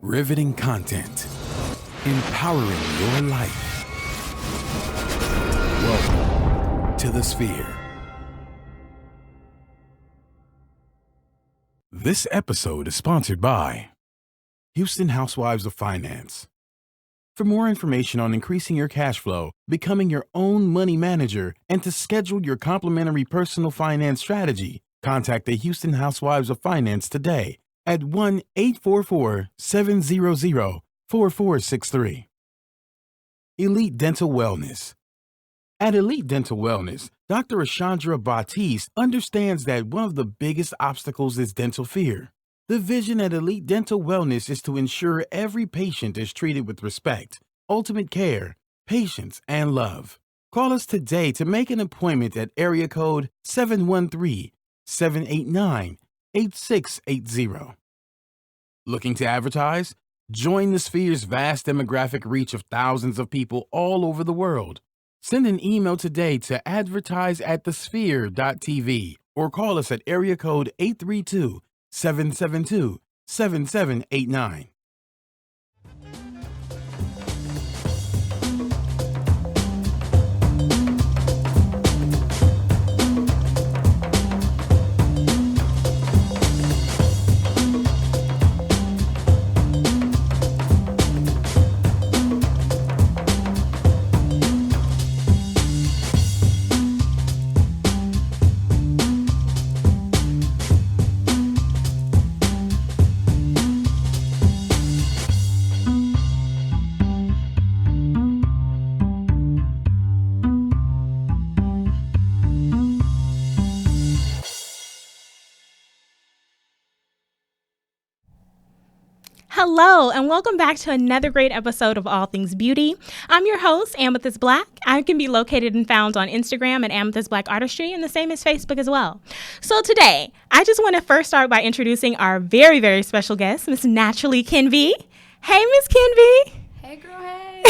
Riveting content. Empowering your life. Welcome to the Sphere. This episode is sponsored by Houston Housewives of Finance. For more information on increasing your cash flow, becoming your own money manager, and to schedule your complimentary personal finance strategy, contact the Houston Housewives of Finance today at 1-844-700-4463. Elite Dental Wellness. At Elite Dental Wellness, Dr. Ashandra Batiste understands that one of the biggest obstacles is dental fear. The vision at Elite Dental Wellness is to ensure every patient is treated with respect, ultimate care, patience, and love. Call us today to make an appointment at area code 713-789-8680. Looking to advertise? Join the Sphere's vast demographic reach of thousands of people all over the world. Send an email today to advertise@thesphere.tv or call us at area code 832-772-7789. Hello, and welcome back to another great episode of All Things Beauty. I'm your host, Amethyst Black. I can be located and found on Instagram at Amethyst Black Artistry, and the same as Facebook as well. So today, I just want to first start by introducing our very, very special guest, Miss NaturallyKenvi. Hey, Miss Kenvi. Hey, girl, hey.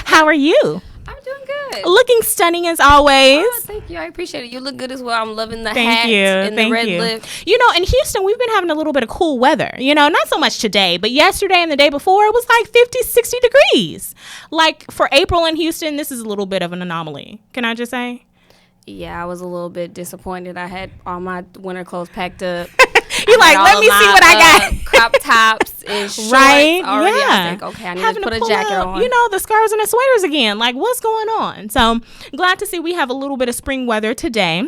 How are you? I'm doing good. Looking stunning as always. Oh, thank you. I appreciate it. You look good as well. I'm loving the Thank hat you. and Thank the red you. lip. You know, in Houston, we've been having a little bit of cool weather. You know, not so much today, but yesterday and the day before, it was like 50, 60 degrees. Like, for April in Houston, this is a little bit of an anomaly. Can I just say? Yeah, I was a little bit disappointed. I had all my winter clothes packed up. You're like, let me see what I got. Crop tops and shorts Right? already. Yeah. I was like, okay, I need to put a pull jacket up, on. You know, the scarves and the sweaters again. Like, what's going on? So, glad to see we have a little bit of spring weather today.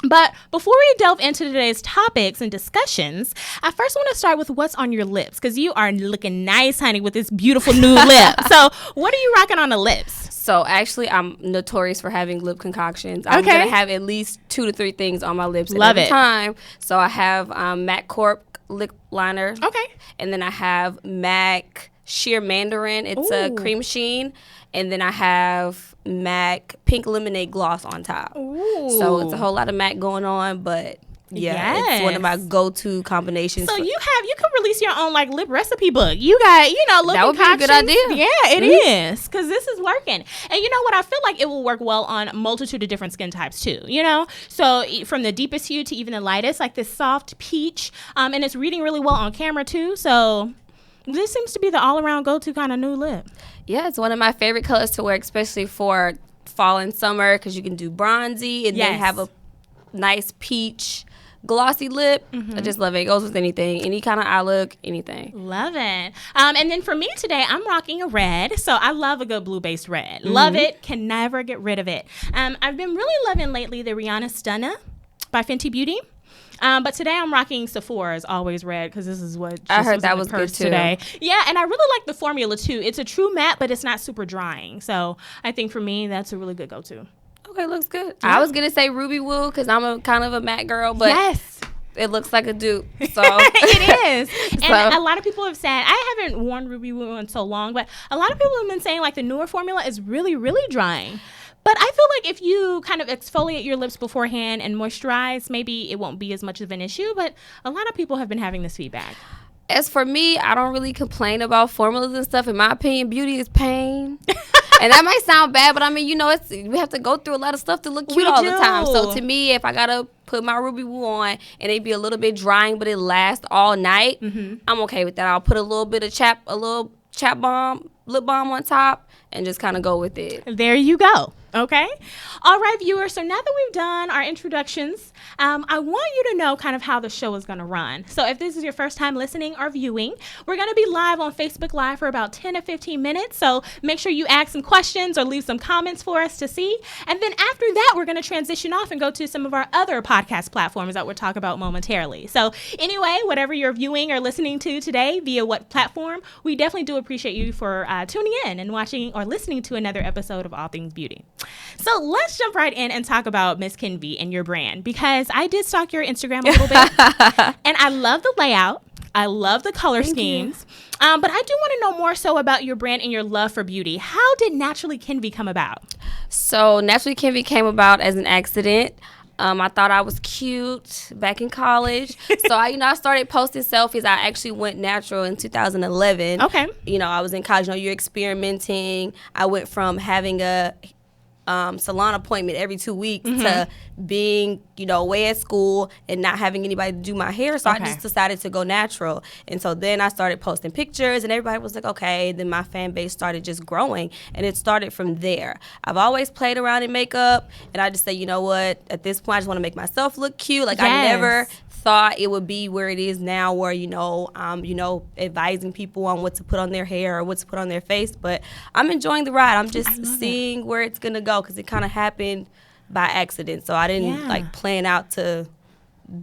But before we delve into today's topics and discussions, I first want to start with what's on your lips, because you are looking nice, honey, with this beautiful new lip. So, what are you rocking on the lips? So actually, I'm notorious for having lip concoctions. I'm gonna have at least 2 to 3 things on my lips Love at it. a time. So I have MAC Corp lip liner. Okay. And then I have MAC Sheer Mandarin. It's a Ooh. cream sheen. And then I have MAC Pink Lemonade Gloss on top. Ooh. So it's a whole lot of MAC going on, but yeah, it's one of my go-to combinations. So you can release your own like lip recipe book. You got, lip That would be a good concoctions. idea. Yeah, it is, because this is working. And you know what? I feel like it will work well on a multitude of different skin types too. So from the deepest hue to even the lightest, like this soft peach, and it's reading really well on camera too. So this seems to be the all-around go-to kind of new lip. Yeah, it's one of my favorite colors to wear, especially for fall and summer, because you can do bronzy and then have a nice peach glossy lip. I just love it. It goes with anything, any kind of eye look, anything. Love it. And then for me today, I'm rocking a red. So I love a good blue-based red. Love it. Can never get rid of it. I've been really loving lately the Rihanna Stunna by Fenty Beauty. But today I'm rocking Sephora's Always Red, because this is what I heard that was was good too. today. Yeah, and I really like the formula too. It's a true matte, but it's not super drying. So I think for me, that's a really good go-to. Okay, looks good. Yeah. I was gonna say Ruby Woo because I'm a kind of a matte girl, but yes. it looks like a dupe. So it is. And So- a lot of people have said, I haven't worn Ruby Woo in so long, but a lot of people have been saying like the newer formula is really, really drying. But I feel like if you kind of exfoliate your lips beforehand and moisturize, maybe it won't be as much of an issue. But a lot of people have been having this feedback. as for me, I don't really complain about formulas and stuff. In my opinion, beauty is pain. And that might sound bad, but I mean, we have to go through a lot of stuff to look cute all the time. So to me, if I gotta put my Ruby Woo on, and it be a little bit drying, but it lasts all night, I'm okay with that. I'll put a little bit of lip balm on top, and just kind of go with it. There you go. Okay. All right, viewers. So now that we've done our introductions, I want you to know kind of how the show is going to run. So if this is your first time listening or viewing, we're going to be live on Facebook Live for about 10 to 15 minutes. So make sure you ask some questions or leave some comments for us to see. And then after that, we're going to transition off and go to some of our other podcast platforms that we'll talk about momentarily. So anyway, whatever you're viewing or listening to today via what platform, we definitely do appreciate you for tuning in and watching or listening to another episode of All Things Beauty. So let's jump right in and talk about Miss Kenvi and your brand, because I did stalk your Instagram a little bit, and I love the layout. I love the color schemes, but I do want to know more so about your brand and your love for beauty. How did NaturallyKenvi come about? So NaturallyKenvi came about as an accident. I thought I was cute back in college. So I started posting selfies. I actually went natural in 2011. Okay. I was in college. You're experimenting. I went from having a salon appointment every 2 weeks to being, away at school and not having anybody to do my hair. So I just decided to go natural. And so then I started posting pictures, and everybody was like, okay. Then my fan base started just growing, and it started from there. I've always played around in makeup, and I just say, you know what? At this point, I just want to make myself look cute. Like, I never thought it would be where it is now, where advising people on what to put on their hair or what to put on their face. But I'm enjoying the ride. I'm just seeing where it's gonna go, because it kind of happened by accident. So I didn't plan out to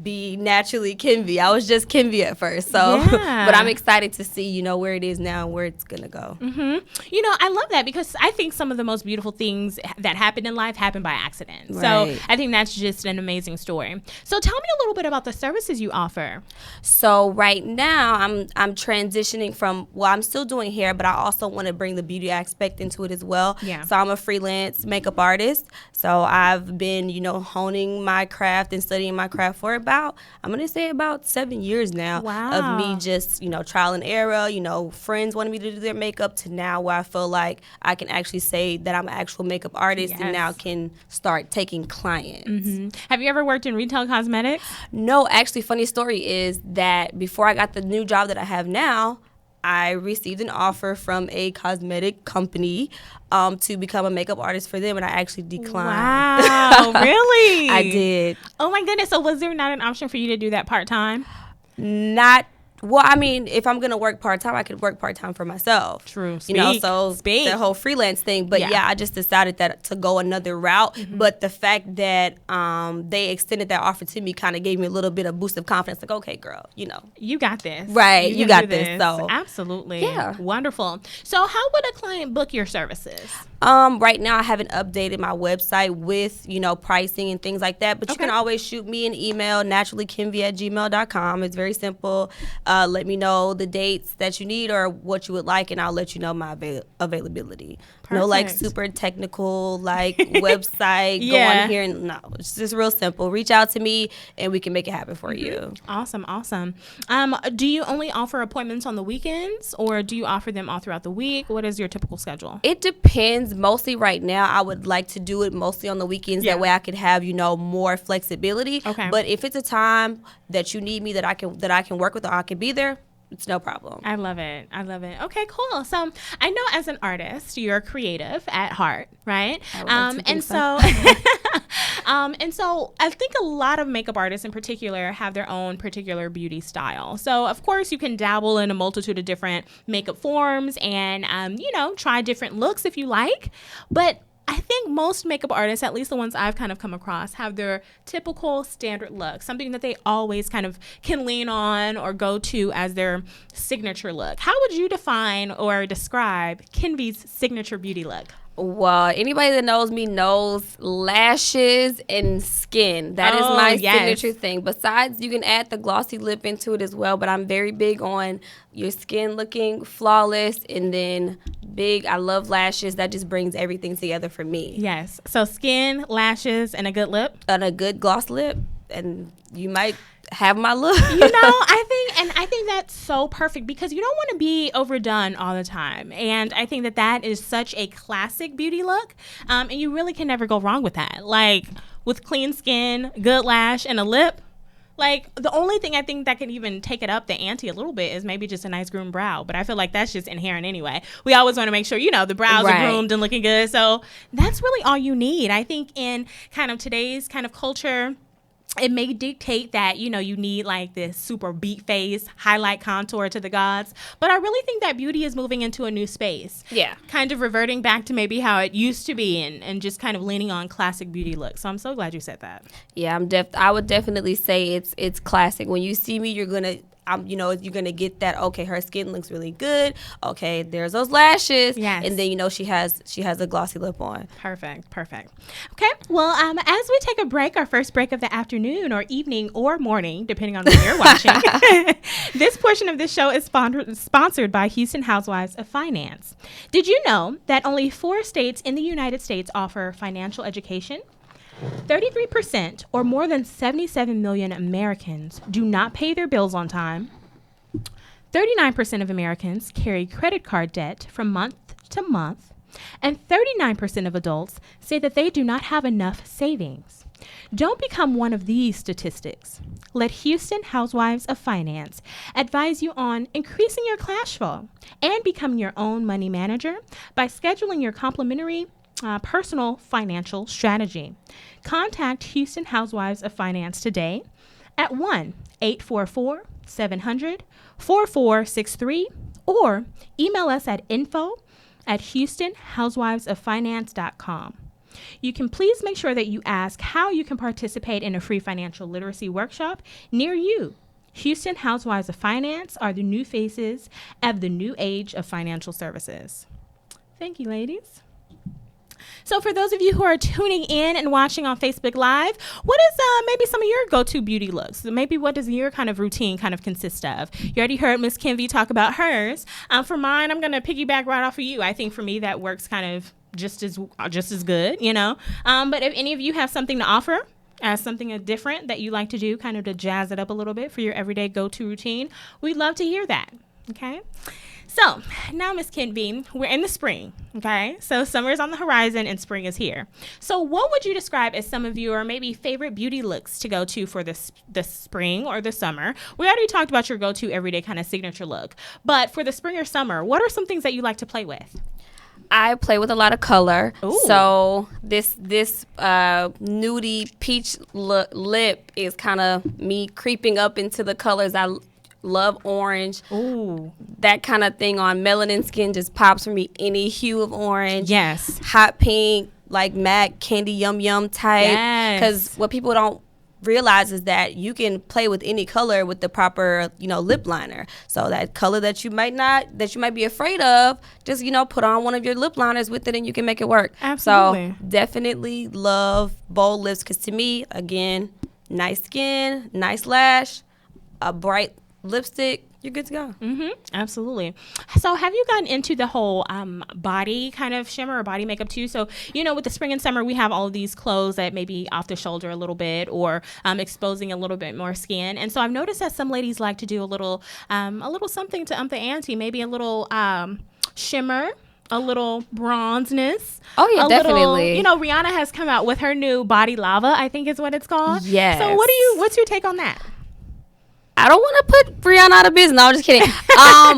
be NaturallyKenvi. I was just Kenvi at first. So, but I'm excited to see, where it is now and where it's gonna go. I love that, because I think some of the most beautiful things that happen in life happen by accident. Right. So I think that's just an amazing story. So tell me a little bit about the services you offer. So right now I'm transitioning from, I'm still doing hair, but I also want to bring the beauty aspect into it as well. Yeah. So I'm a freelance makeup artist. So I've been, honing my craft and studying my craft for about 7 years now. Wow. Of me just, trial and error, friends wanted me to do their makeup, to now where I feel like I can actually say that I'm an actual makeup artist and now can start taking clients. Have you ever worked in retail cosmetics? No, actually, funny story is that before I got the new job that I have now, I received an offer from a cosmetic company to become a makeup artist for them, and I actually declined. Wow, really? I did. Oh my goodness. So was there not an option for you to do that part-time? If I'm going to work part-time, I could work part-time for myself. True. The whole freelance thing. But I just decided that to go another route. But the fact that they extended that offer to me kind of gave me a little bit of boost of confidence. Like, okay, girl, you got this. Right. You got this. So absolutely. Yeah. Wonderful. So how would a client book your services? Right now I haven't updated my website with, pricing and things like that. But you can always shoot me an email, naturallykenvi@gmail.com. It's very simple. Let me know the dates that you need or what you would like, and I'll let you know my availability. Perfect. No super technical website go on here. No, it's just real simple. Reach out to me and we can make it happen for you. Awesome. Do you only offer appointments on the weekends, or do you offer them all throughout the week? What is your typical schedule? It depends. Mostly right now, I would like to do it mostly on the weekends. That way I could have, more flexibility. Okay. But if it's a time that you need me that I can work with, or I can be there, it's no problem. I love it. Okay, cool. So I know as an artist, you're creative at heart, right? And so I think a lot of makeup artists in particular have their own particular beauty style. So of course you can dabble in a multitude of different makeup forms and, try different looks if you like. But I think most makeup artists, at least the ones I've kind of come across, have their typical standard look, something that they always kind of can lean on or go to as their signature look. How would you define or describe Kenvi's signature beauty look? Well, anybody that knows me knows lashes and skin. That is my signature thing. Besides, you can add the glossy lip into it as well, but I'm very big on your skin looking flawless, and then I love lashes. That just brings everything together for me. Yes. So skin, lashes, and a good lip? And a good gloss lip, and you might have my look. I think that's so perfect, because you don't want to be overdone all the time. And I think that is such a classic beauty look. And you really can never go wrong with that. with clean skin, good lash, and a lip. Like, the only thing I think that can even take it up the ante a little bit is maybe just a nice groomed brow. But I feel like that's just inherent anyway. We always want to make sure, the brows are groomed and looking good. So that's really all you need. I think in kind of today's kind of culture, it may dictate that, you need like this super beat face, highlight contour to the gods. But I really think that beauty is moving into a new space. Yeah. Kind of reverting back to maybe how it used to be and just kind of leaning on classic beauty looks. So I'm so glad you said that. Yeah, I would definitely say it's classic. When you see me, you're going to you're gonna get that. Okay, her skin looks really good. Okay, there's those lashes. Yes. And then she has a glossy lip on. Perfect. Okay. Well, as we take a break, our first break of the afternoon or evening or morning, depending on when you're watching, this portion of this show is sponsored by Houston Housewives of Finance. Did you know that only 4 states in the United States offer financial education? 33%, or more than 77 million Americans, do not pay their bills on time. 39% of Americans carry credit card debt from month to month. And 39% of adults say that they do not have enough savings. Don't become one of these statistics. Let Houston Housewives of Finance advise you on increasing your cash flow and becoming your own money manager by scheduling your complimentary personal financial strategy. Contact Houston Housewives of Finance today at 1-844-700-4463 or email us at info@houstonhousewivesoffinance.com. You can please make sure that you ask how you can participate in a free financial literacy workshop near you. Houston Housewives of Finance are the new faces of the new age of financial services. Thank you, ladies. So for those of you who are tuning in and watching on Facebook Live, what is maybe some of your go-to beauty looks? Maybe what does your kind of routine kind of consist of? You already heard Miss Kenvi talk about hers. For mine, I'm going to piggyback right off of you. I think for me that works kind of just as good, But if any of you have something to offer, as something different that you like to do, kind of to jazz it up a little bit for your everyday go-to routine, we'd love to hear that, okay? So now, Miss Kenvi, we're in the spring, okay? So summer is on the horizon and spring is here. So what would you describe as some of your maybe favorite beauty looks to go to for the spring or the summer? We already talked about your go-to everyday kind of signature look, but for the spring or summer, what are some things that you like to play with? I play with a lot of color. Ooh. So this nudie peach lip is kind of me creeping up into the colors. I love orange. Ooh. That kind of thing on melanin skin just pops for me. Any hue of orange. Yes. Hot pink, like MAC candy yum yum type. Yes. Because what people don't realize is that you can play with any color with the proper, lip liner. So that color that you might be afraid of, just, put on one of your lip liners with it and you can make it work. Absolutely. So definitely love bold lips because to me, again, nice skin, nice lash, a bright lipstick, you're good to go. Mm-hmm. Absolutely. So have you gotten into the whole body kind of shimmer or body makeup too? So, with the spring and summer, we have all of these clothes that may be off the shoulder a little bit or exposing a little bit more skin. And so I've noticed that some ladies like to do a little something to the ante, maybe a little shimmer, a little bronzeness. Oh, yeah, definitely. Rihanna has come out with her new Body Lava, I think is what it's called. Yes. So what's your take on that? I don't want to put Brianna out of business. No, I'm just kidding.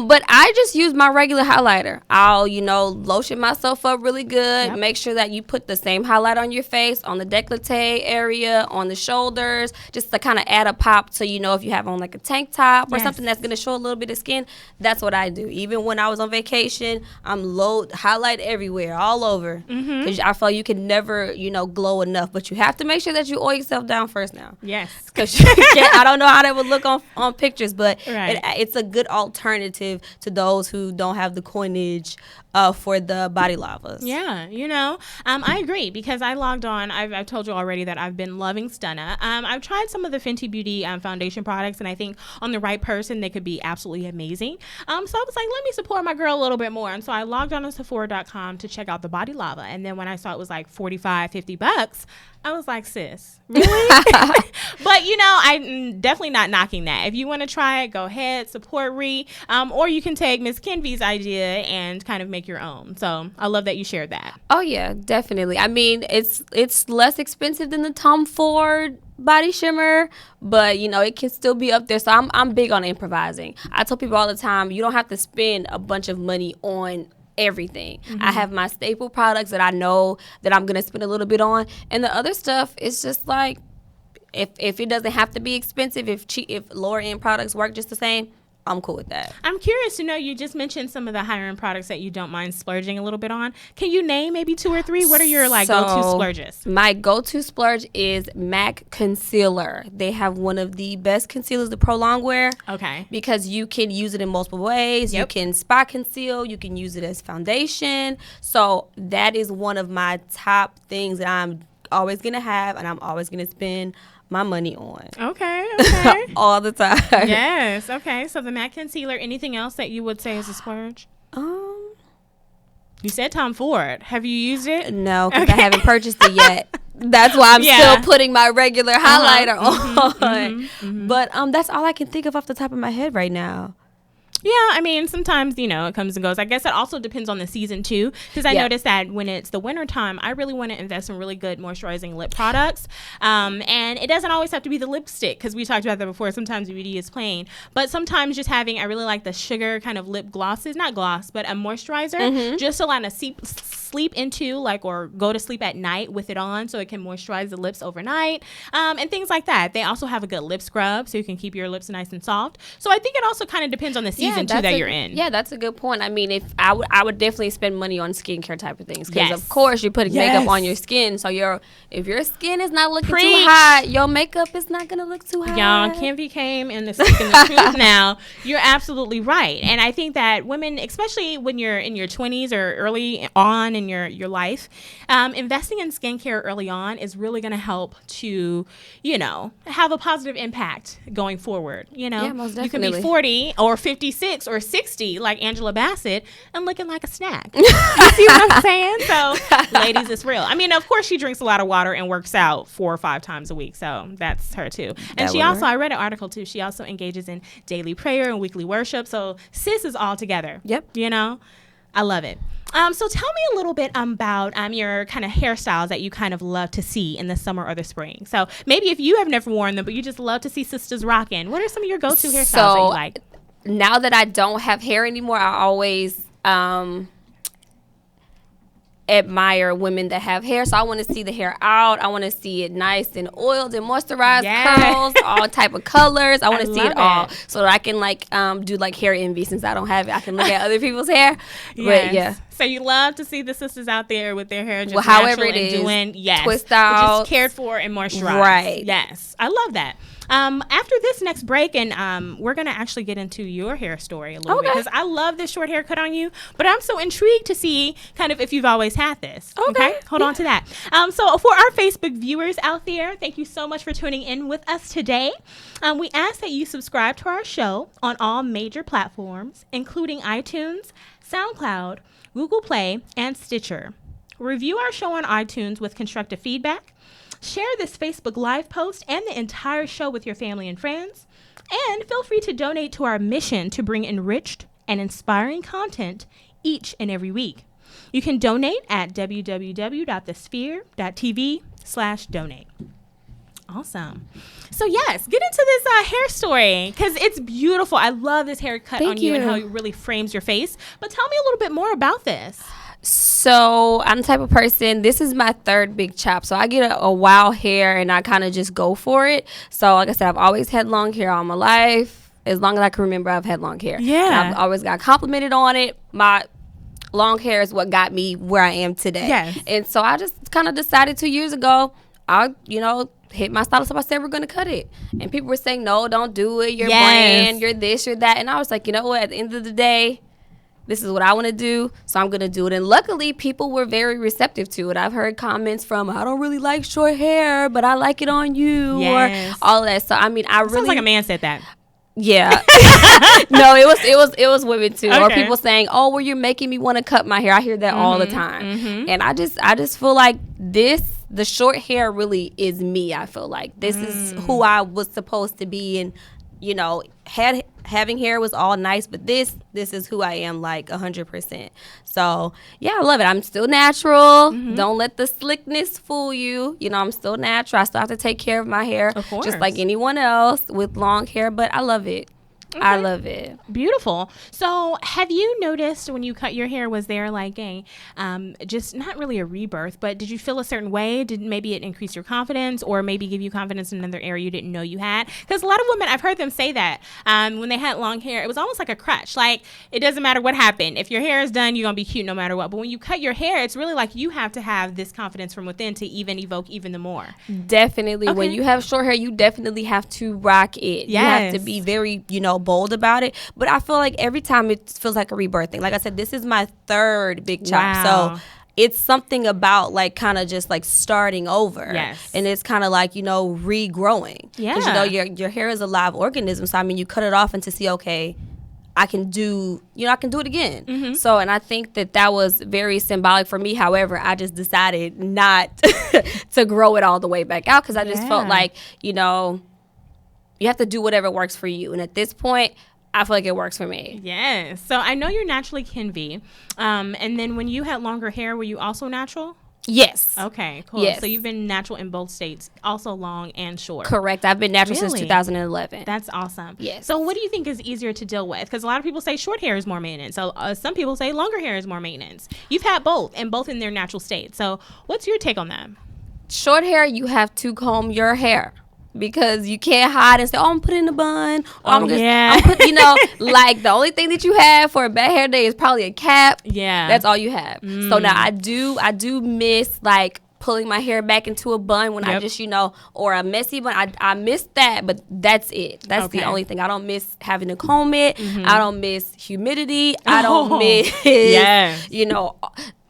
But I just use my regular highlighter. I'll, lotion myself up really good. Yep. Make sure that you put the same highlight on your face, on the décolleté area, on the shoulders, just to kind of add a pop to, if you have on like a tank top or something that's going to show a little bit of skin. That's what I do. Even when I was on vacation, I'm highlight everywhere, all over. Because I feel you can never, glow enough. But you have to make sure that you oil yourself down first now. Yes. Because I don't know how that would look on pictures, but right. It's a good alternative to those who don't have the coinage for the body lavas. Yeah, I agree because I logged on. I've told you already that I've been loving Stunna. I've tried some of the Fenty Beauty foundation products, and I think on the right person, they could be absolutely amazing. So I was like, let me support my girl a little bit more. And so I logged on to Sephora.com to check out the Body Lava. And then when I saw it was like $45-$50, I was like, sis, really? But, I'm definitely not knocking that. If you want to try it, go ahead, support Ree. Or you can take Miss Kenvi's idea and kind of make make your own. So I love that you shared that. Oh yeah, definitely. I mean, it's less expensive than the Tom Ford body shimmer, but you know, it can still be up there. So I'm big on improvising. I tell people all the time, you don't have to spend a bunch of money on everything. I have my staple products that I know that I'm gonna spend a little bit on, and the other stuff is just like, if it doesn't have to be expensive, if lower end products work just the same, I'm cool with that. I'm curious to know, you just mentioned some of the higher end products that you don't mind splurging a little bit on. Can you name maybe 2 or 3? What are your go-to splurges? My go-to splurge is MAC concealer. They have one of the best concealers, the Pro Longwear. Okay. Because you can use it in multiple ways. You can spot conceal. You can use it as foundation. So that is one of my top things that I'm always going to have and I'm always going to spend my money on. Okay. All the time. Yes. Okay. So the MAC concealer. Anything else that you would say is a splurge? You said Tom Ford. Have you used it? No, because I haven't purchased it yet. That's why I'm still putting my regular highlighter on. But that's all I can think of off the top of my head right now. Yeah, I mean, sometimes, you know, it comes and goes. I guess it also depends on the season, too, because I noticed that when it's the winter time, I really want to invest in really good moisturizing lip products. And it doesn't always have to be the lipstick, because we talked about that before. Sometimes beauty is plain. But sometimes just having, I really like the sugar kind of lip glosses, not gloss, but a moisturizer, just to let us sleep into, like, or go to sleep at night with it on so it can moisturize the lips overnight, and things like that. They also have a good lip scrub so you can keep your lips nice and soft. So I think it also kind of depends on the season too that you're in. Yeah, that's a good point. I mean, if I would definitely spend money on skincare type of things, because of course you're putting makeup on your skin. So if your skin is not looking too hot, your makeup is not gonna look too hot. Y'all, Kenvi came and is speaking the truth now. You're absolutely right. And I think that women, especially when you're in your 20s or early on in your life, investing in skincare early on is really going to help to, you know, have a positive impact going forward. You know, most definitely. You can be 40 or 56 or 60 like Angela Bassett and looking like a snack. You see what I'm saying? So, ladies, it's real. I mean, of course, she drinks a lot of water and works out 4 or 5 times a week. So that's her too. And she also, I read an article too, she also engages in daily prayer and weekly worship. So sis is all together. Yep. You know, I love it. So tell me a little bit about your kind of hairstyles that you kind of love to see in the summer or the spring. So maybe if you have never worn them, but you just love to see sisters rocking, what are some of your go-to hairstyles that you like? Now that I don't have hair anymore, I always admire women that have hair. So I want to see the hair out. I want to see it nice and oiled and moisturized, curls, all type of colors. I want to see it all so that I can do like hair envy. Since I don't have it, I can look at other people's hair. Yes. But yeah. So you love to see the sisters out there with their hair just however it is, doing, twist out, just cared for and moisturized. Right. Yes, I love that. After this next break, and we're going to actually get into your hair story a little bit, because I love this short haircut on you, but I'm so intrigued to see kind of if you've always had this. Okay? Hold on to that. So for our Facebook viewers out there, thank you so much for tuning in with us today. We ask that you subscribe to our show on all major platforms, including iTunes, SoundCloud, Google Play, and Stitcher. Review our show on iTunes with constructive feedback. Share this Facebook Live post and the entire show with your family and friends. And feel free to donate to our mission to bring enriched and inspiring content each and every week. You can donate at www.thesphere.tv/donate. Awesome. So yes, get into this hair story, because it's beautiful. I love this haircut on you and how it really frames your face. But tell me a little bit more about this. So I'm the type of person, this is my 3rd big chop. So I get a wild hair and I kind of just go for it. So like I said, I've always had long hair all my life. As long as I can remember, I've had long hair. Yeah. And I've always got complimented on it. My long hair is what got me where I am today. Yes. And so I just kind of decided 2 years ago, I'll, hit my stylist up. I said, we're going to cut it. And people were saying, no, don't do it. Your brand, you're this, you're that. And I was like, you know what? At the end of the day, this is what I want to do, so I'm going to do it. And luckily, people were very receptive to it. I've heard comments from, I don't really like short hair, but I like it on you, or all of that. So, I mean, Sounds like a man said that. Yeah. No, it was women too. Okay. Or people saying, oh, well, you're making me want to cut my hair. I hear that all the time. And I just feel like the short hair really is me. I feel like this is who I was supposed to be, and, had having hair was all nice, but this is who I am, like 100%. So yeah, I love it. I'm still natural. Don't let the slickness fool you. You know, I'm still natural. I still have to take care of my hair, of course, just like anyone else with long hair. But I love it. Okay. I love it. Beautiful. So have you noticed when you cut your hair, was there like a, just not really a rebirth, but did you feel a certain way? Did maybe it increase your confidence or maybe give you confidence in another area you didn't know you had? Because a lot of women, I've heard them say that when they had long hair, it was almost like a crutch. Like, it doesn't matter what happened. If your hair is done, you're going to be cute no matter what. But when you cut your hair, it's really like you have to have this confidence from within to even evoke even the more. Definitely. Okay. When you have short hair, you definitely have to rock it. Yes. You have to be very, bold about it. But I feel like every time it feels like a rebirth thing. Like I said, this is my third big chop. Wow. So it's something about like kind of just like starting over. Yes. And it's kind of like, regrowing. Yeah. Because, your hair is a live organism. So, I mean, you cut it off and to see, okay, I can do it again. Mm-hmm. So, and I think that was very symbolic for me. However, I just decided not to grow it all the way back out because I just felt like, you have to do whatever works for you. And at this point, I feel like it works for me. Yes. So I know you're naturally Kenvi. And then when you had longer hair, were you also natural? Yes. Okay, cool. Yes. So you've been natural in both states, also long and short. Correct. I've been natural since 2011. That's awesome. Yes. So what do you think is easier to deal with? Because a lot of people say short hair is more maintenance. So some people say longer hair is more maintenance. You've had both, and both in their natural state. So what's your take on that? Short hair, you have to comb your hair. Because you can't hide and say, I'm putting in a bun. Or like the only thing that you have for a bad hair day is probably a cap. Yeah. That's all you have. So now I do miss like pulling my hair back into a bun when I just, or a messy bun. I miss that, but that's it. That's the only thing. I don't miss having to comb it. I don't miss humidity. I don't miss,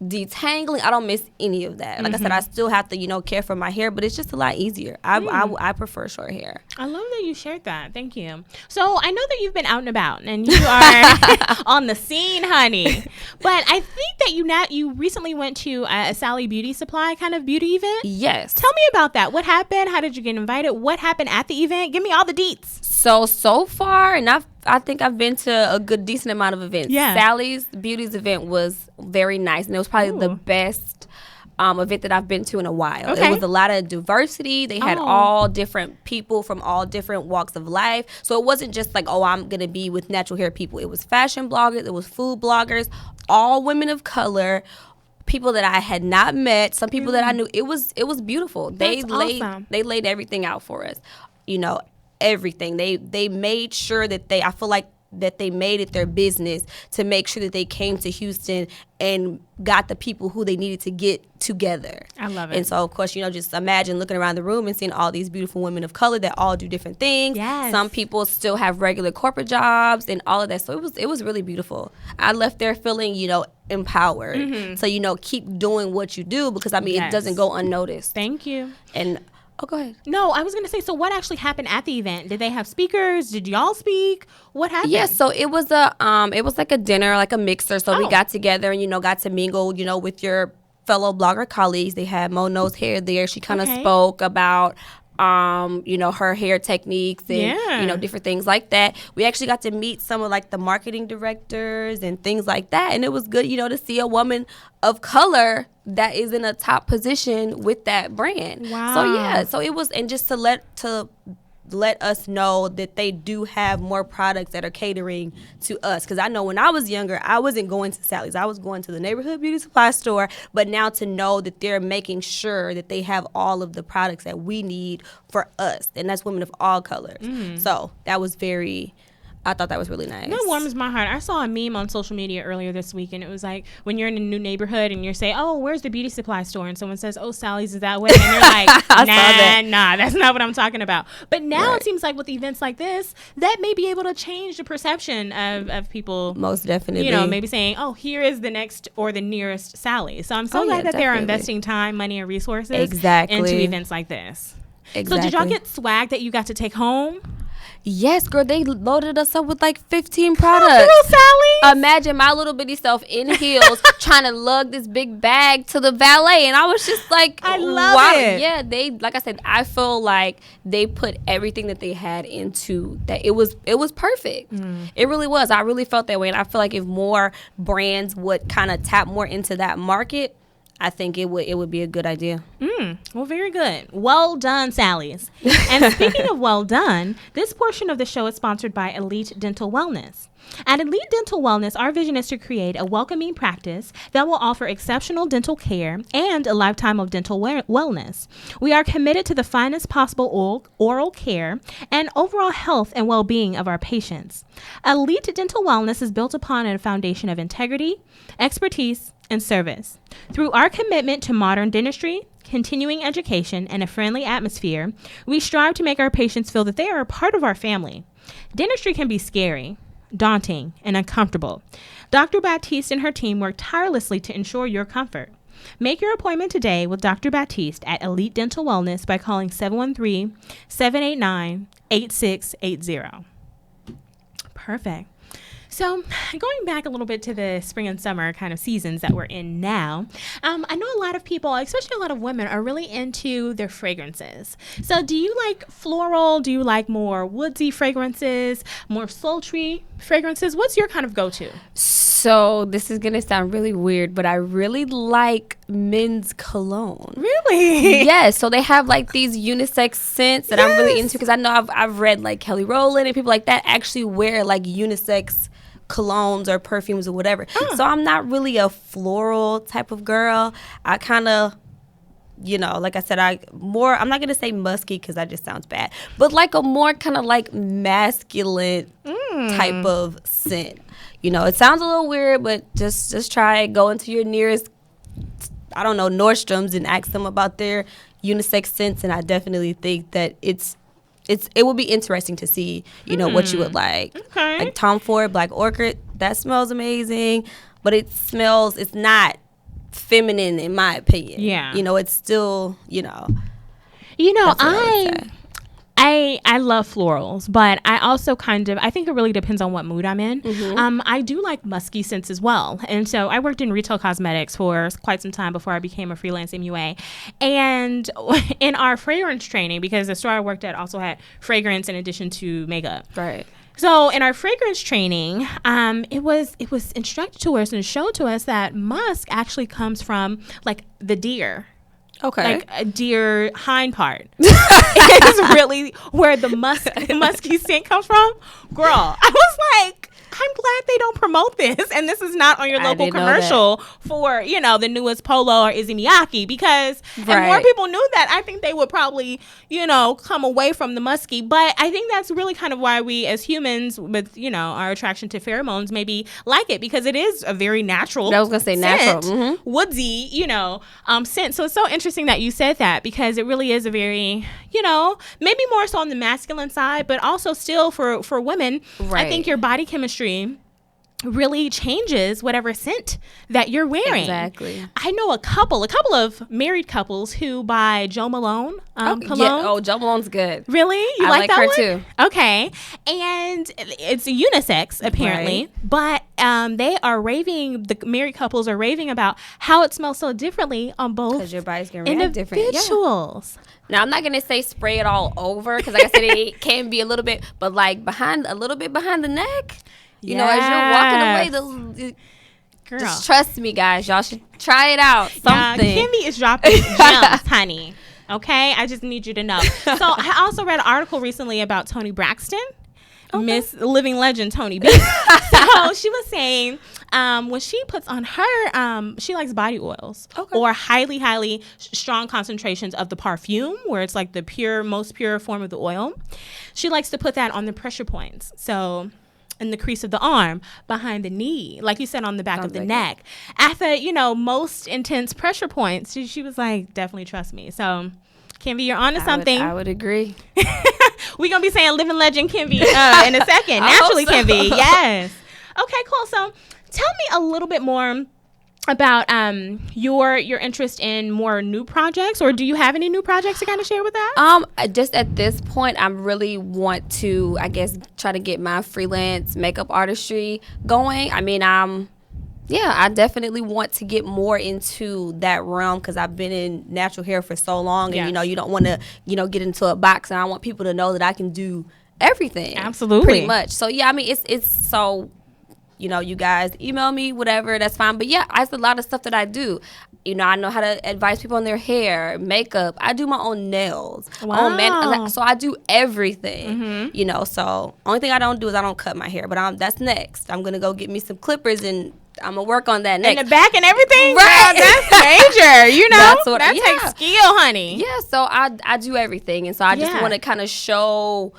detangling. I don't miss any of that. Like I said, I still have to, care for my hair, but it's just a lot easier. I prefer short hair. I love that you shared that. Thank you. So I know that you've been out and about and you are on the scene, honey. But I think that you recently went to a Sally Beauty Supply kind of beauty event. Yes. Tell me about that. What happened? How did you get invited? What happened at the event? Give me all the deets. So far, and I think I've been to a decent amount of events. Yeah. Sally's Beauty's event was very nice, and it was probably the best event that I've been to in a while. Okay. It was a lot of diversity. They had all different people from all different walks of life. So it wasn't just like, I'm going to be with natural hair people. It was fashion bloggers. It was food bloggers, all women of color, people that I had not met, some people that I knew. It was beautiful. That's awesome. They laid everything out for us. Everything. They made sure that I feel like that they made it their business to make sure that they came to Houston and got the people who they needed to get together. I love it. And so, of course, just imagine looking around the room and seeing all these beautiful women of color that all do different things. Yes. Some people still have regular corporate jobs and all of that. So it was really beautiful. I left there feeling, empowered to, keep doing what you do because, it doesn't go unnoticed. Thank you. And go ahead. No, I was going to say, so what actually happened at the event? Did they have speakers? Did y'all speak? What happened? Yeah, so it was like a dinner, like a mixer. So we got together and, got to mingle, with your fellow blogger colleagues. They had Mo Knows Hair there. She kind of spoke about her hair techniques and, different things like that. We actually got to meet some of like the marketing directors and things like that. And it was good, to see a woman of color that is in a top position with that brand. Wow. So it was, and just to let us know that they do have more products that are catering to us. Because I know when I was younger, I wasn't going to Sally's. I was going to the neighborhood beauty supply store. But now to know that they're making sure that they have all of the products that we need for us. And that's women of all colors. So that was I thought that was really nice. That warms my heart. I saw a meme on social media earlier this week, and it was like when you're in a new neighborhood and you're saying, where's the beauty supply store? And someone says, Sally's is that way. And you're like, nah, that's not what I'm talking about. But now it seems like with events like this, that may be able to change the perception of people. Most definitely. Maybe saying, here is the next or the nearest Sally. So I'm so glad that they're investing time, money, and resources into events like this. Exactly. So did y'all get swag that you got to take home? Yes, girl, they loaded us up with like 15 products. Sally. Imagine my little bitty self in heels trying to lug this big bag to the valet, and I was just like, I love it. Yeah, they, like I said, I feel like they put everything that they had into that. It was perfect. It really was. I really felt that way, and I feel like if more brands would kind of tap more into that market, I think it would be a good idea. Well, very good. Well done, Sally's. And speaking of well done, this portion of the show is sponsored by Elite Dental Wellness. At Elite Dental Wellness, our vision is to create a welcoming practice that will offer exceptional dental care and a lifetime of dental wellness. We are committed to the finest possible oral care and overall health and well-being of our patients. Elite Dental Wellness is built upon a foundation of integrity, expertise, and service. Through our commitment to modern dentistry, continuing education, and a friendly atmosphere, we strive to make our patients feel that they are a part of our family. Dentistry can be scary, daunting, and uncomfortable. Dr. Baptiste and her team work tirelessly to ensure your comfort. Make your appointment today with Dr. Baptiste at Elite Dental Wellness by calling 713-789-8680. Perfect. So going back a little bit to the spring and summer kind of seasons that we're in now, I know a lot of people, especially a lot of women, are really into their fragrances. So do you like floral? Do you like more woodsy fragrances, more sultry fragrances? What's your kind of go-to? So this is going to sound really weird, but I really like men's cologne. Really? Yes. So they have like these unisex scents that I'm really into, because I know I've read like Kelly Rowland and people like that actually wear like unisex colognes or perfumes or whatever. So I'm not really a floral type of girl. I kind of, like I said, I'm not going to say musky because that just sounds bad, but like a more kind of like masculine type of scent. It sounds a little weird, but just try it. Go into your nearest, I don't know, Nordstrom's and ask them about their unisex scents, and I definitely think that it would be interesting to see, what you would like. Okay. Like Tom Ford Black Orchid, that smells amazing, but it's not feminine in my opinion. Yeah. It's still, I love florals, but I also I think it really depends on what mood I'm in. I do like musky scents as well. And so I worked in retail cosmetics for quite some time before I became a freelance MUA. And in our fragrance training, because the store I worked at also had fragrance in addition to makeup. Right. So in our fragrance training, it was instructed to us and showed to us that musk actually comes from like the deer. Okay. Like a deer hind part. It's really where the musky scent comes from. Girl, I was like, I'm glad they don't promote this, and this is not on your local commercial for, the newest Polo or Izzy Miyake, because if more people knew that, I think they would probably, come away from the musky. But I think that's really kind of why we as humans with, our attraction to pheromones maybe like it, because it is a very natural I was going to say scent, natural. woodsy, scent. So it's so interesting that you said that, because it really is a very, maybe more so on the masculine side, but also still for women, I think your body chemistry really changes whatever scent that you're wearing. Exactly. I know a couple of married couples who buy Jo Malone cologne. Yeah. Jo Malone's good. Really? You I like that her one? too. Okay. And it's a unisex apparently, but they are raving. The married couples are raving about how it smells so differently on both because your body's gonna react different. Individuals. Yeah. Now I'm not gonna say spray it all over, because like I said, it can be a little bit, but like a little bit behind the neck. As you're walking away, girl, just trust me, guys. Y'all should try it out. Something. Kenvi is dropping gems, honey. Okay, I just need you to know. So I also read an article recently about Toni Braxton, Miss Living Legend Toni B. So she was saying when she puts on her, she likes body oils or highly, highly strong concentrations of the perfume, where it's like the most pure form of the oil. She likes to put that on the pressure points. So in the crease of the arm, behind the knee, like you said, on the back of the neck. After, most intense pressure points, she was like, definitely trust me. So, Kenvi, you're onto something. I would agree. We're going to be saying Living Legend Kenvi in a second. Naturally, Kenvi. Yes. Okay, cool. So, tell me a little bit more about your interest in more new projects, or do you have any new projects to kind of share with us? Just at this point, I really want to, I guess, try to get my freelance makeup artistry going. I mean, I definitely want to get more into that realm because I've been in natural hair for so long, and you don't want to, get into a box, and I want people to know that I can do everything. Absolutely, pretty much. So yeah, I mean, it's so. You guys email me, whatever, that's fine. But yeah, it's a lot of stuff that I do. I know how to advise people on their hair, makeup. I do my own nails. Wow. So I do everything, So only thing I don't do is I don't cut my hair. But that's next. I'm going to go get me some clippers and I'm going to work on that next. In the back and everything? Right. Girl, that's major, that takes skill, honey. Yeah, so I do everything. And so I just want to kind of show...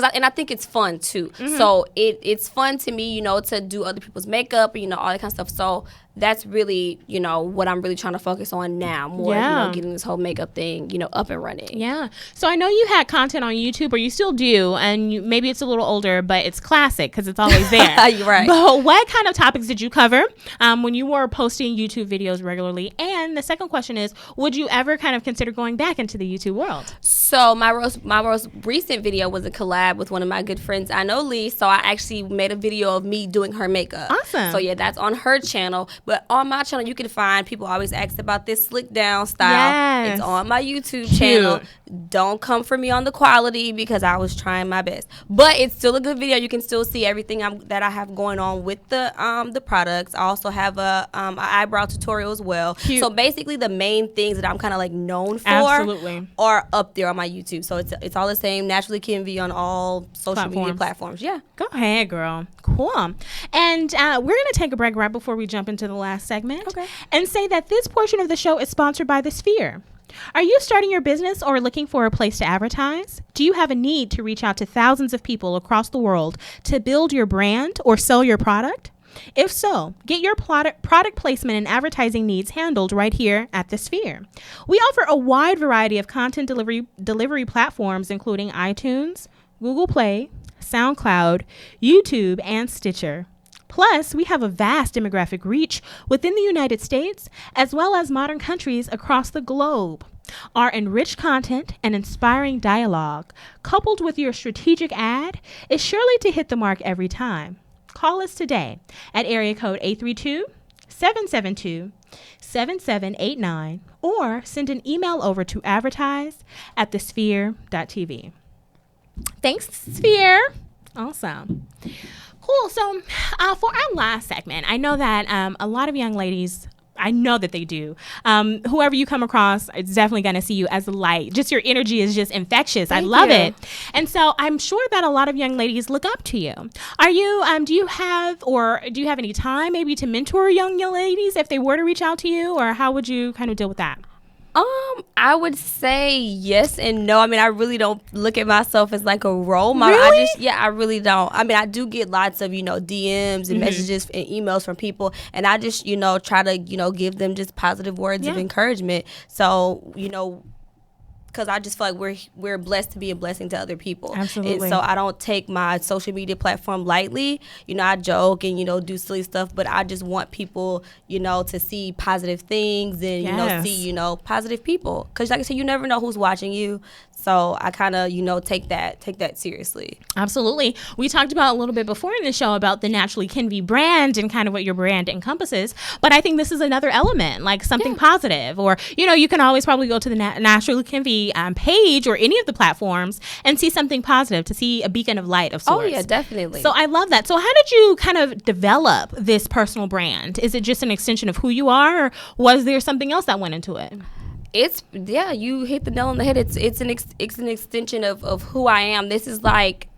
I think it's fun too. So it's fun to me, to do other people's makeup, all that kind of stuff. So that's really, what I'm really trying to focus on now more, getting this whole makeup thing, up and running. Yeah. So I know you had content on YouTube, or you still do, and maybe it's a little older, but it's classic because it's always there. You're right. But what kind of topics did you cover when you were posting YouTube videos regularly? And the second question is, would you ever kind of consider going back into the YouTube world? So my most recent video was a collab with one of my good friends, I know Lee. So I actually made a video of me doing her makeup. Awesome. So yeah, that's on her channel. But on my channel, you can find, people always ask about this slick down style. Yes. It's on my YouTube channel. Don't come for me on the quality because I was trying my best. But it's still a good video. You can still see everything that I have going on with the products. I also have a eyebrow tutorial as well. Cute. So basically the main things that I'm kind of like known for are up there on my YouTube. So it's all the same, NaturallyKenvi on all social media platforms. Yeah. Go ahead, girl. Cool. And we're going to take a break right before we jump into the last segment. Okay. And say that this portion of the show is sponsored by The Sphere. Are you starting your business or looking for a place to advertise? Do you have a need to reach out to thousands of people across the world to build your brand or sell your product? If so, get your product placement and advertising needs handled right here at The Sphere. We offer a wide variety of content delivery platforms, including iTunes, Google Play, SoundCloud, YouTube, and Stitcher. Plus, we have a vast demographic reach within the United States, as well as modern countries across the globe. Our enriched content and inspiring dialogue, coupled with your strategic ad, is surely to hit the mark every time. Call us today at area code 832-772-7789 or send an email over to advertise@thesphere.tv. Thanks, Sphere. Awesome. Cool. So for our last segment, I know that a lot of young ladies, I know that they do. Whoever you come across, it's definitely going to see you as a light. Just your energy is just infectious. I love it. And so I'm sure that a lot of young ladies look up to you. Are you, do you have any time maybe to mentor young ladies if they were to reach out to you, or how would you kind of deal with that? I would say yes and no. I mean, I really don't look at myself as like a role model. Really? I really don't. I mean, I do get lots of, DMs and messages and emails from people, and I just, try to, give them just positive words of encouragement. So, because I just feel like we're blessed to be a blessing to other people. Absolutely. And so I don't take my social media platform lightly. I joke and, do silly stuff, but I just want people, to see positive things and, see, positive people. Because like I said, you never know who's watching you. So I kind of, take that seriously. Absolutely. We talked about a little bit before in the show about the NaturallyKenvi brand and kind of what your brand encompasses. But I think this is another element, like something positive. Or, you can always probably go to the NaturallyKenvi page or any of the platforms and see something positive, to see a beacon of light of sorts. Oh, yeah, definitely. So I love that. So how did you kind of develop this personal brand? Is it just an extension of who you are, or was there something else that went into it? You hit the nail on the head. It's an extension of who I am. This is like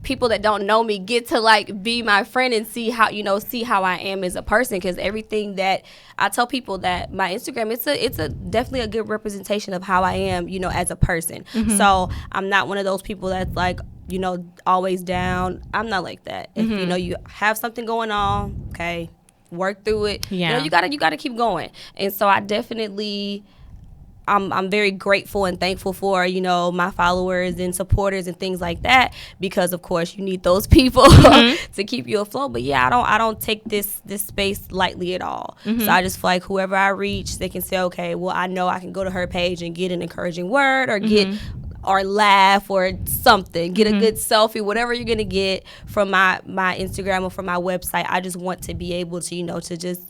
people that don't know me get to like be my friend and see how I am as a person, because everything that I tell people, that my Instagram, it's a definitely a good representation of how I am, as a person. So I'm not one of those people that's like, always down. I'm not like that. If you have something going on, okay, work through it. Yeah. You gotta keep going. And so I definitely I'm very grateful and thankful for, my followers and supporters and things like that, because of course you need those people to keep you afloat. But yeah, I don't take this space lightly at all. So I just feel like whoever I reach, they can say, okay, well, I know I can go to her page and get an encouraging word or get or laugh or something, get a good selfie, whatever you're gonna get from my Instagram or from my website. I just want to be able to, to just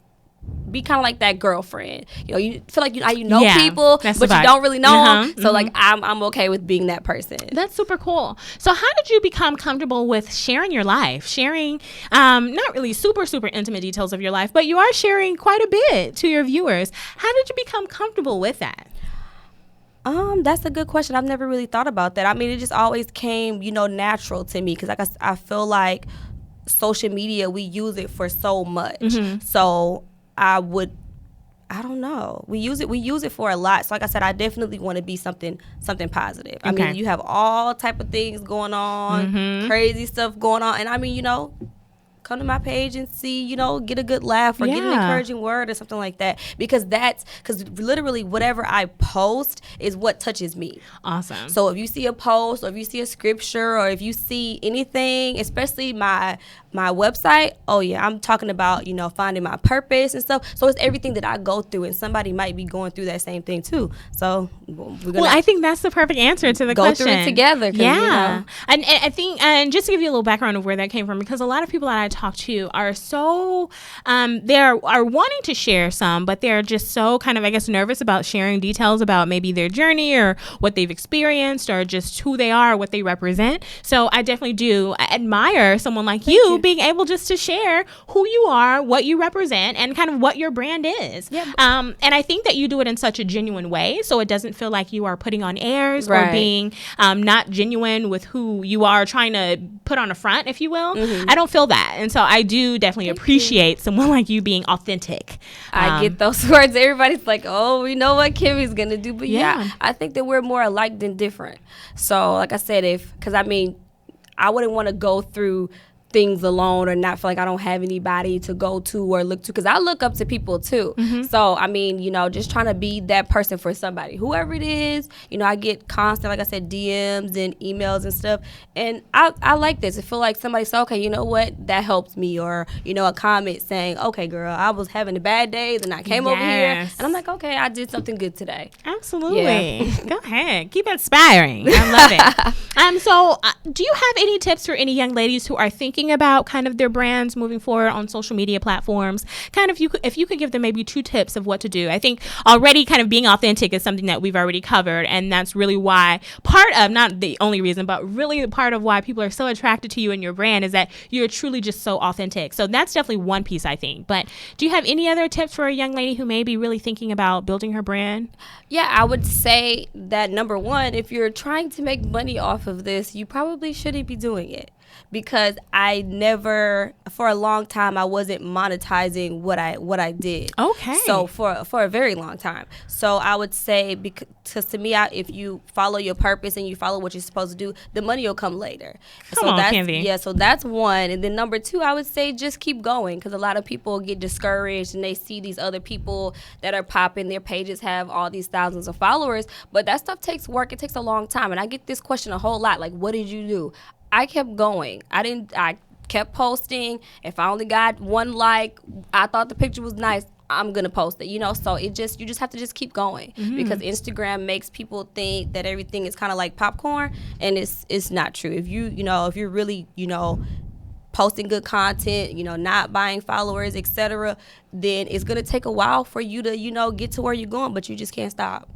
be kind of like that girlfriend. You feel like you know people, but you don't really know them. So like I'm okay with being that person. That's super cool. So how did you become comfortable with sharing your life? Sharing not really super intimate details of your life, but you are sharing quite a bit to your viewers. How did you become comfortable with that? That's a good question. I've never really thought about that. I mean, it just always came, natural to me, because I feel like social media, we use it for so much. So I don't know. We use it for a lot. So like I said, I definitely want to be something positive. I mean, you have all type of things going on, crazy stuff going on, and I mean, come to my page and see, get a good laugh or get an encouraging word or something like that. Because literally whatever I post is what touches me. Awesome. So if you see a post or if you see a scripture or if you see anything, especially my website, I'm talking about, finding my purpose and stuff. So it's everything that I go through, and somebody might be going through that same thing too. So I think that's the perfect answer to the question. Go through it together. Yeah. And I think, and just to give you a little background of where that came from, because a lot of people that I talk to are so, they are wanting to share some, but they're just so kind of, I guess, nervous about sharing details about maybe their journey or what they've experienced or just who they are, what they represent. So I definitely do admire someone like you being able just to share who you are, what you represent, and kind of what your brand is. Yep. And I think that you do it in such a genuine way, so it doesn't feel like you are putting on airs or being not genuine with who you are, trying to put on a front, if you will. I don't feel that. And so I do definitely appreciate someone like you being authentic. I get those words. Everybody's like, oh, we know what Kenvi's going to do. But I think that we're more alike than different. So like I said, because I mean, I wouldn't want to go through things alone or not feel like I don't have anybody to go to or look to, because I look up to people too. So I mean, just trying to be that person for somebody, whoever it is. I get constant, like I said, DMs and emails and stuff, and I like this. I feel like somebody say, okay, you know what, that helps me, or a comment saying, okay girl, I was having a bad day and I came over here, and I'm like, okay, I did something good today. Absolutely. Go ahead, keep inspiring. I love it. So do you have any tips for any young ladies who are thinking about kind of their brands moving forward on social media platforms? Kind of, if you could give them maybe 2 tips of what to do. I think already kind of being authentic is something that we've already covered, and that's really why part of, not the only reason, but really part of why people are so attracted to you and your brand is that you're truly just so authentic. So that's definitely one piece, I think. But do you have any other tips for a young lady who may be really thinking about building her brand? Yeah, I would say that number one, if you're trying to make money off of this, you probably shouldn't be doing it. Because I never, for a long time, I wasn't monetizing what I did. Okay. So for a very long time. So I would say, because to me, if you follow your purpose and you follow what you're supposed to do, the money will come later. Come on, Kenvi. Yeah, so that's one. And then number 2, I would say just keep going, because a lot of people get discouraged and they see these other people that are popping, their pages have all these thousands of followers, but that stuff takes work. It takes a long time. And I get this question a whole lot, like, what did you do? I kept going. I kept posting. If I only got 1 like, I thought the picture was nice, I'm gonna post it, so you just have to just keep going, because Instagram makes people think that everything is kind of like popcorn, and it's not true. If you're really, posting good content, not buying followers, etc., then it's gonna take a while for you to, get to where you're going, but you just can't stop.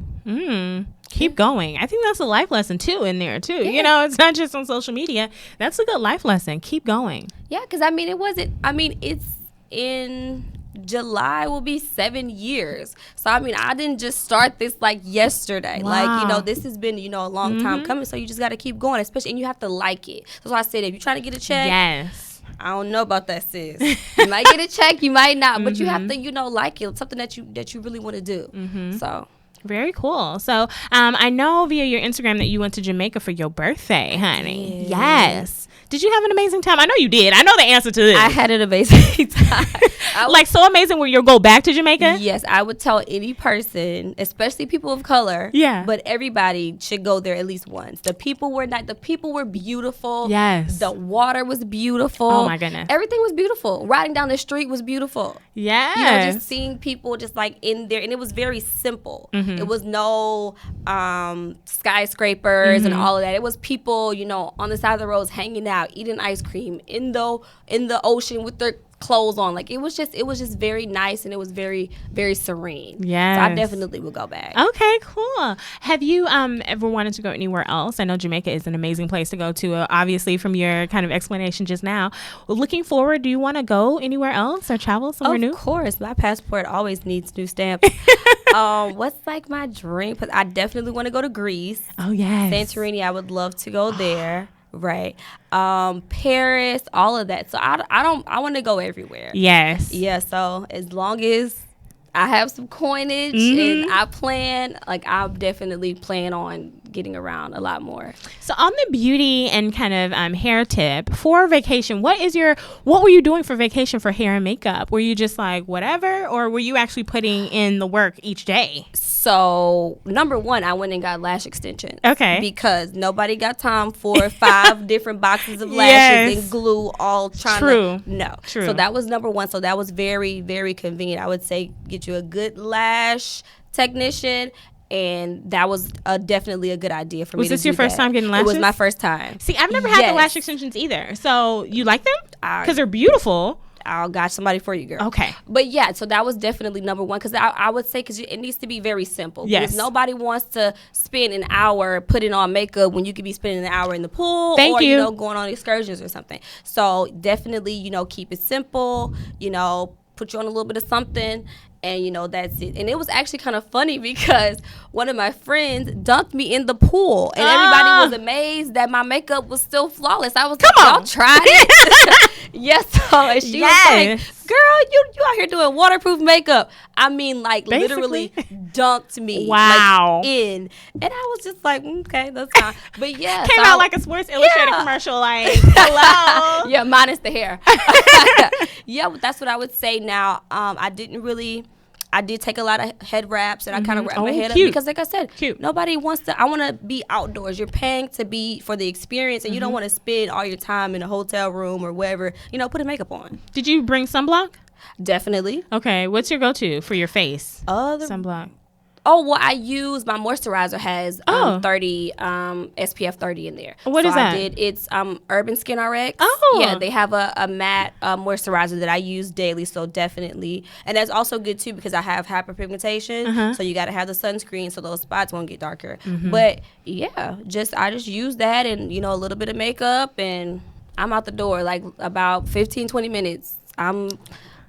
Keep going. I think that's a life lesson too in there too. Yeah. It's not just on social media. That's a good life lesson. Keep going. Yeah, because it's in July will be 7 years. So I didn't just start this like yesterday. Wow. Like, this has been, a long time coming. So you just got to keep going, and you have to like it. That's why I said, if you're trying to get a check. Yes. I don't know about that, sis. You might get a check, you might not, but you have to, like it. It's something that you really want to do. So. Very cool. So I know via your Instagram that you went to Jamaica for your birthday, honey. Yes. Did you have an amazing time? I know you did. I know the answer to this. I had an amazing time. Like, so amazing where you'll go back to Jamaica? Yes, I would tell any person, especially people of color. Yeah. But everybody should go there at least once. The people were beautiful. Yes. The water was beautiful. Oh my goodness. Everything was beautiful. Riding down the street was beautiful. Yes. You know, just seeing people just like in there, and it was very simple. It was no skyscrapers and all of that. It was people, you know, on the side of the roads hanging out, eating ice cream in the ocean with their clothes on. Like, it was just very nice, and it was very, very serene. Yes. So I definitely would go back. Okay, cool. Have you ever wanted to go anywhere else? I know Jamaica is an amazing place to go to, obviously, from your kind of explanation just now. Looking forward, do you want to go anywhere else or travel somewhere new? Of course. My passport always needs new stamps. What's like my dream? I definitely want to go to Greece. Oh, yes. Santorini, I would love to go there. Right. Paris, all of that. So I want to go everywhere. Yes. Yeah. So as long as I have some coinage and I definitely plan on getting around a lot more. So on the beauty and kind of hair tip for vacation, what were you doing for vacation for hair and makeup? Were you just like whatever, or were you actually putting in the work each day? So number one, I went and got lash extensions. Okay. Because nobody got time for 5 different boxes of lashes and glue all trying to. No. True. So that was number one. So that was very, very convenient. I would say get you a good lash technician. And that was definitely a good idea for me to do. Was this your first time getting lashes? It was my first time. See, I've never had the lash extensions either. So you like them? Because they're beautiful. I'll got somebody for you, girl. Okay. But yeah, so that was definitely number one, because I would say, because it needs to be very simple. Yes. Because nobody wants to spend an hour putting on makeup when you could be spending an hour in the pool Thank or, you. you know, going on excursions or something. So definitely, you know, keep it simple, you know, put you on a little bit of something. And, you know, that's it. And it was actually kind of funny because one of my friends dunked me in the pool. And everybody was amazed that my makeup was still flawless. I was like, y'all tried it? Yes. So, and she was like, girl, you out here doing waterproof makeup. I mean, like, literally dunked me. Wow. Like, in. And I was just like, okay, that's fine. But yeah. Came out like a Sports Illustrated commercial, like, hello. Yeah, minus the hair. Yeah, that's what I would say now. I did take a lot of head wraps, and I kind of wrapped my head up because, like I said, nobody wants to. I want to be outdoors. You're paying to be for the experience, and you don't want to spend all your time in a hotel room or wherever. You know, putting makeup on. Did you bring sunblock? Definitely. Okay, what's your go-to for your face? Sunblock. Oh, well, I use my moisturizer has 30 SPF 30 in there. What is that? It's Urban Skin RX. Oh. Yeah, they have a matte moisturizer that I use daily, so definitely. And that's also good too because I have hyperpigmentation, so you got to have the sunscreen so those spots won't get darker. But yeah, I just use that and, you know, a little bit of makeup, and I'm out the door like about 15-20 minutes. I'm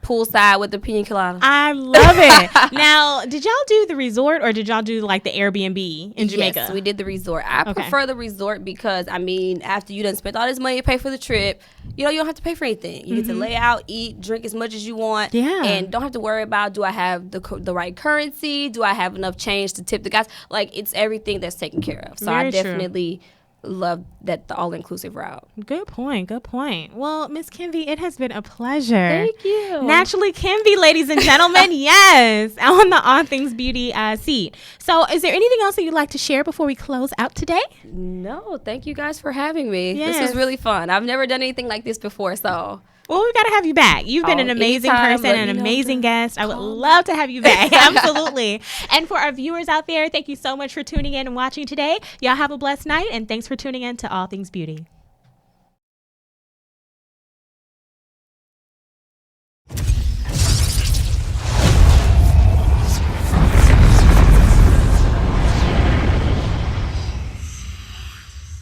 poolside with the pina colada. I love it. Now, did y'all do the resort or did y'all do like the Airbnb in Jamaica? Yes, we did the resort. I prefer the resort because, I mean, after you done spent all this money to pay for the trip, you know, you don't have to pay for anything. You get to lay out, eat, drink as much as you want. Yeah. And don't have to worry about, do I have the right currency? Do I have enough change to tip the guys? Like, it's everything that's taken care of. So Very I definitely love that, the all-inclusive route. Good point. Well, Miss Kenvi, it has been a pleasure. Thank you. NaturallyKenvi, ladies and gentlemen. Yes, on the All Things Beauty seat. So is there anything else that you'd like to share before we close out today? No, thank you guys for having me. Yes. This was really fun. I've never done anything like this before, so... Well, we've got to have you back. You've been an amazing person, an amazing guest. I would love to have you back. Absolutely. And for our viewers out there, thank you so much for tuning in and watching today. Y'all have a blessed night, and thanks for tuning in to All Things Beauty.